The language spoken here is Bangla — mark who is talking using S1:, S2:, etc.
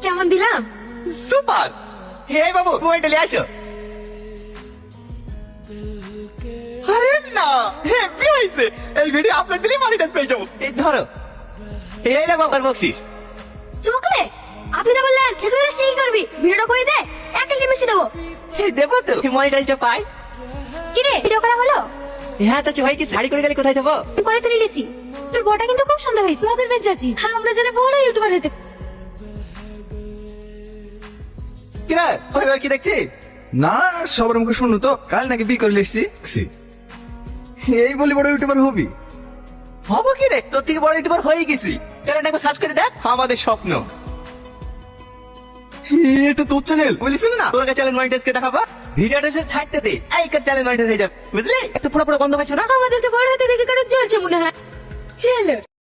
S1: কেমন দিলাম?
S2: সুপার। হে বাবু মোবাইলটা নিয়ে আসো। আরে না, হ্যাপি হয়েছে। এই ভিডিও আপলোড দিলে মনিটাইজ পেয়ে যাবো। এই ধরো, এই না বাবার বকশিস।
S1: চকলেট? আপনি যা বললেন ফেসবুকে কি করবি? ভিডিওটা করে দে, একটা লিমিট দেবো।
S2: এই দেবো তো, মনিটাইজটা পাই।
S1: কি রে, ভিডিও করা হলো?
S2: হ্যাঁ চাচি, ভাই কি শাড়ি করে গেলে কোথায় দেবো?
S1: করে তুলে নিয়েছি। তোর বউটা কিন্তু খুব সুন্দর হয়েছে। আমাদের বেশ চাচি, হ্যাঁ আমরা জানি বড় ইউটিউবার হতে।
S2: কিরা ওই ভাই কি দেখছি?
S3: না, সবার মুখে শুনু তো, কাল নাকি বি করে এসছি। এই বলি বড় ইউটিউবার হবি?
S2: হবো কি রে, তোর থেকে বড় ইউটিউবার হয়ে গেছি। চ্যানেলটাকে সার্চ করে দেখ, আমাদের স্বপ্ন।
S3: এটা তোর চ্যানেল?
S2: বলিস না তোর কাছে চ্যানেল মনিটাইজ কে দেখাবা, ভিডিওটা সে ছাড়তে দে, এই কার চ্যানেল মনিটাইজ হয়ে যাবে, বুঝলি? একটু পুরো পুরো গন্ধ পাইছো না?
S1: আমাদেরকে বড় হাতে দেখে কারো জ্বলছে মনে হয়। চলো।